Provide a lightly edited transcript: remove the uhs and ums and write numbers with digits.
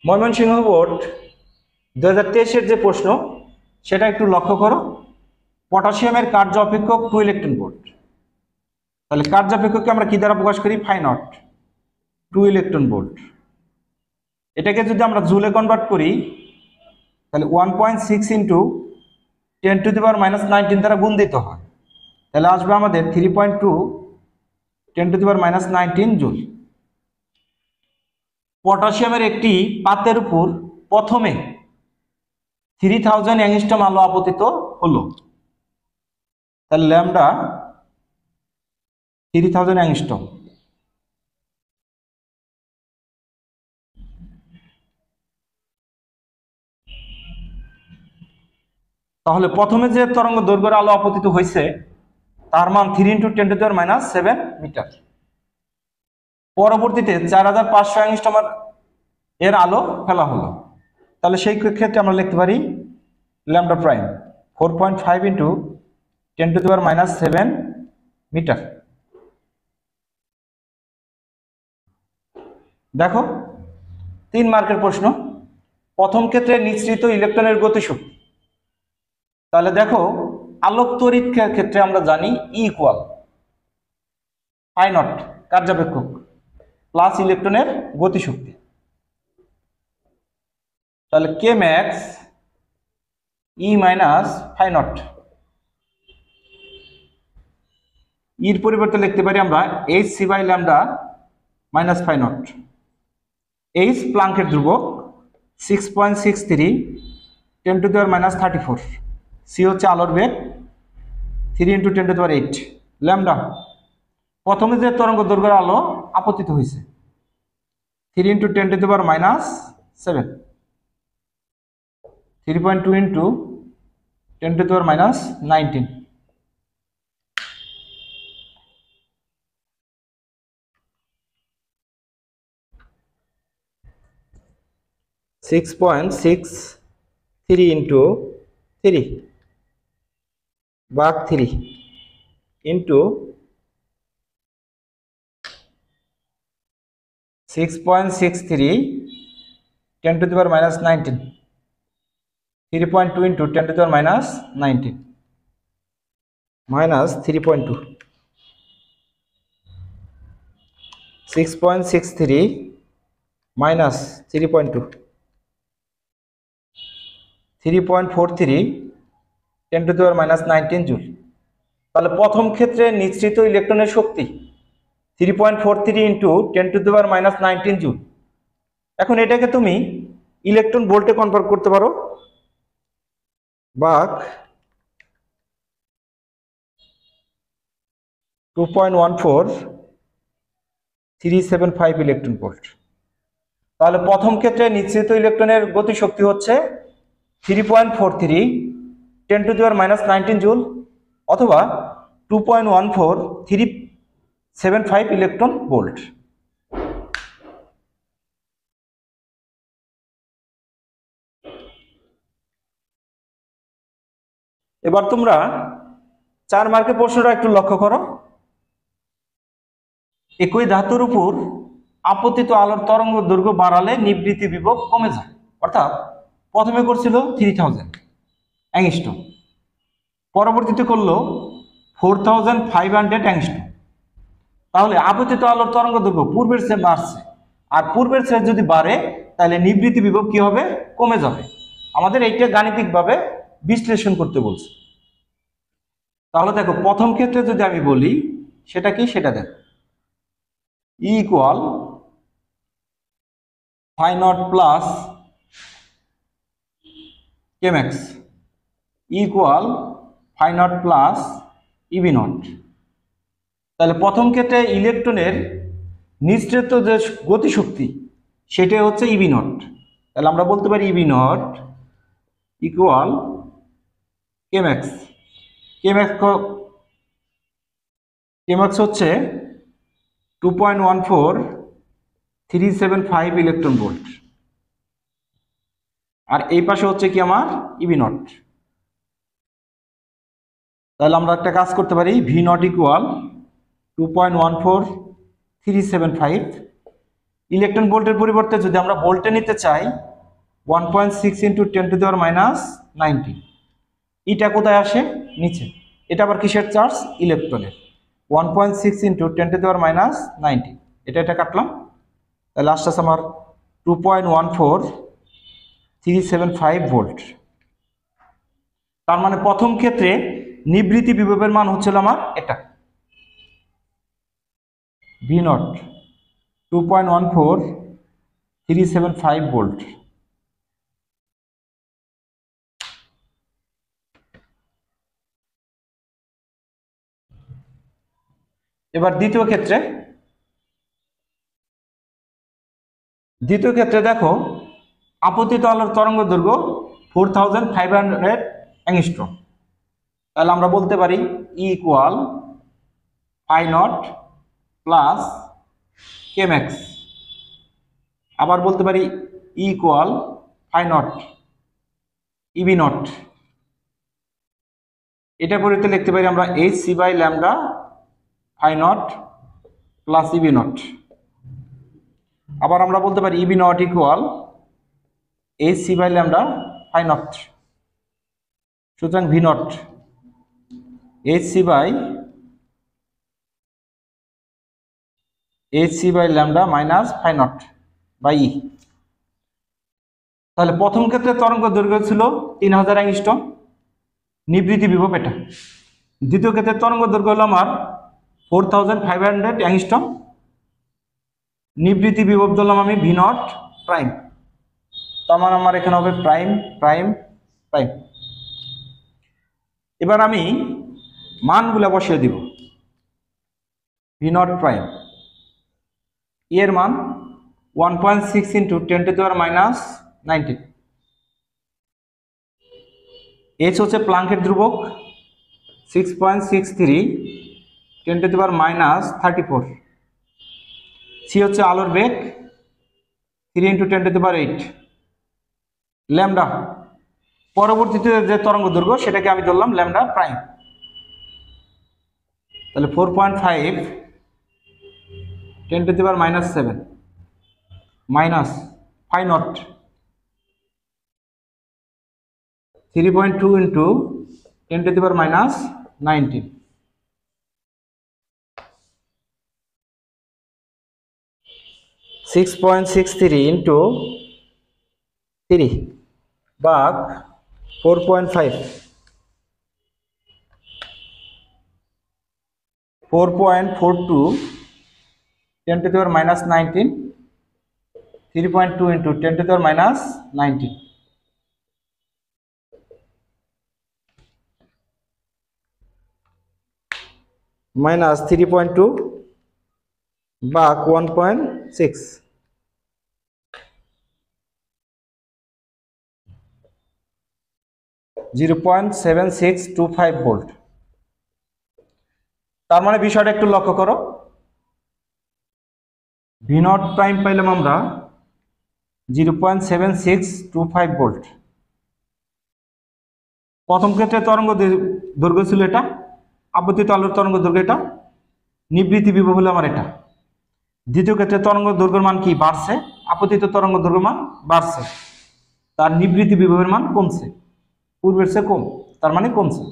Mymensingh board 2023-এর যে প্রশ্ন সেটা একটু লক্ষ্য করো। পটাশিয়ামের কার্য অপেক্ষক 2 ইলেকট্রন ভোল্ট। তাহলে কার্য অপেক্ষককে আমরা কি দ্বারা প্রকাশ করি? Phi not 2 electron volt. এটাকে যদি আমরা জুলে কনভার্ট করি তাহলে 1.6 ইন্টু 10⁻⁻19 দ্বারা গুণ দিতে হয়। তাহলে আসবে আমাদের 3.2 10⁻⁻19 জুল। পটাশিয়ামের একটি পাতের উপর প্রথমে 3000 অ্যাংস্ট্রম আলো আপতিত হলো। তাহলে ল্যামডা 3000 অ্যাংস্ট্রম। তাহলে প্রথমে যে তরঙ্গ দৈর্ঘ্যের আলো আপতিত হয়েছে তার মান 3 × 10⁻⁷ মিটার। পরবর্তীতে 4500 অ্যাংস্ট্রম এর আলো ফেলা হলো। তাহলে সেই ক্ষেত্রে আমরা লিখতে পারি ল্যামডা প্রাইম 4.5 × 10⁻⁷ মিটার। দেখো 3 মার্কের প্রশ্ন। প্রথম ক্ষেত্রে নিঃসৃত ইলেকট্রনের গতিশক্তি। তাহলে দেখো আলোক তড়িৎ ক্ষেত্রে আমরা জানি E = ফাই নট কার্যাপেক্ষক প্লাস ইলেকট্রনের গতিশক্তি। তাহলে K max E - phi not. এর পরিবর্তে লিখতে পারি আমরা hc/λ - ফাই নট। h প্লাঙ্কের ধ্রুবক 6.63 10⁻⁻34। c হচ্ছে আলোর বেগ 3 × 10⁸। ল্যামডা প্রথমে যে তরঙ্গ দৈর্ঘ্যের আলো আপতিত হয়েছে 3 × 10⁻⁷ 3.2 × 10⁻⁹। Six point six 3 into 3 ভাগ 3 into 6.63 10⁻⁹ 3.2 into 10⁻⁹ minus 3.2 6.63 minus 3.2 3.43 10⁻⁹ joule. তাহলে প্রথম ক্ষেত্রে নিঃসৃত ইলেকট্রনের শক্তি 3.43 ইন্টু 10⁻⁹ জুল। এখন এটাকে তুমি ইলেকট্রন ভোল্টে কনভার্ট করতে পারো ভাগ 2.14375 ইলেকট্রন ভোল্ট। তাহলে প্রথম ক্ষেত্রে নিঃসৃত ইলেকট্রনের গতিশক্তি হচ্ছে 3.43 10⁻⁹ জুল অথবা 2.14375 ইলেকট্রন ভোল্ট। এবার তোমরা 4 মার্কের প্রশ্নটা একটু লক্ষ্য করো। একই ধাতুর উপর আপতিত আলোর তরঙ্গ দৈর্ঘ্য বাড়ালে নিবৃত্তি বিভব কমে যায়। অর্থাৎ প্রথমে করছিল 3000 অ্যাংস্ট্রম, পরবর্তীতে করলো 4500 অ্যাংস্ট্রম। তাহলে আপতিত আলোর তরঙ্গ দৈর্ঘ্য পূর্বের চেয়ে বাড়ছে, আর পূর্বের চেয়ে যদি বাড়ে তাহলে নিবৃত্তি বিভব কি হবে? কমে যাবে। আমাদের এইটা গাণিতিকভাবে বিশ্লেষণ করতে বলছে। তাহলে দেখো প্রথম ক্ষেত্রে যদি আমি বলি সেটা কি, সেটা দেখো E = phi not plus K max E = phi not plus E B not. তাহলে প্রথম ক্ষেত্রে ইলেকট্রনের নিঃসৃত যে গতিশক্তি সেটাই হচ্ছে ইবি নট। তাহলে আমরা বলতে পারি E B not equal K max। K max হচ্ছে 2.14375 ইলেকট্রন ভোল্ট, আর এই পাশে হচ্ছে কি আমার ইবি নট। তাহলে আমরা একটা কাজ করতে পারি ভি নট ইকুয়াল 2.14375 ইলেকট্রন ভোল্টের পরিবর্তে যদি আমরা ভোল্টে নিতে চাই 1.6 × 10⁻90, এটা কোথায় আসে? নিচে। এটা আবার কিসের চার্জ? ইলেকট্রনের। 1.6 × 10⁻90, এটা কাটলাম, তাহলে লাস্ট আছে আমার 2.14375 ভোল্ট। তার মানে প্রথম ক্ষেত্রে নিবৃত্তি বিভবের মান হচ্ছিল আমার এটা V0 2.14375 ভোল্ট। এবার দ্বিতীয় ক্ষেত্রে দেখো আপতিত আলোর তরঙ্গ দৈর্ঘ্য 4500 অ্যাংস্ট্রম। তাহলে আমরা বলতে পারি E = φ0 প্লাস kmax। আবার বলতে পারি E = φ0 EB0। এটা পরিবর্তে লিখতে পারি আমরা hc/λ φ0 প্লাস EB0। আবার আমরা বলতে পারি EB0 = hc/λ φ0। সুতরাং V0 hc/λ মাইনাস φ0/E। তাহলে প্রথম ক্ষেত্রে তরঙ্গ দৈর্ঘ্য ছিল 3000 অ্যাংস্ট্রম, নিবৃত্তি বিভব এটা। দ্বিতীয় ক্ষেত্রে তরঙ্গ দৈর্ঘ্য হলো আমার 4500 অ্যাংস্ট্রম, নিবৃত্তি বিভব ধরলাম আমি V0 প্রাইম। তার মানে আমার এখানে হবে প্রাইম প্রাইম প্রাইম। এবার আমি মানগুলো বসিয়ে দিব। V0 প্রাইম এর মান 1.6 × 10⁻90। h হচ্ছে প্লাঙ্কের ধ্রুবক 6.63 10⁻34। c হচ্ছে আলোর বেগ 3 × 10⁸। ল্যামডা পরবর্তীতে যে তরঙ্গ দৈর্ঘ্য সেটাকে আমি ধরলাম ল্যামডা প্রাইম। তাহলে 4.5 10⁻7 মাইনাস φ0 3.2 × 10⁻19। 6.63 × 3 ভাগ 4.5 4.42 10⁻19 3.2 × 10⁻19 মাইনাস 3.2 ভাগ 1.6 0.7625 ভোল্ট। তার মানে বিষয়টা একটু লক্ষ্য করো, V0 প্রাইম পাইলাম আমরা 0.7625 ভোল্ট। প্রথম ক্ষেত্রে তরঙ্গ দৈর্ঘ্য ছিল এটা, আপতিত আলোর তরঙ্গ দৈর্ঘ্য এটা, নিবৃত্তি বিভব হলো আমার এটা। দ্বিতীয় ক্ষেত্রে তরঙ্গ দৈর্ঘ্যের মান কি বাড়ছে, আপতিত তরঙ্গ দৈর্ঘ্যের মান বাড়ছে, তার নিবৃত্তি বিভবের মান কমছে, পূর্বের চেয়ে কম, তার মানে কমছে।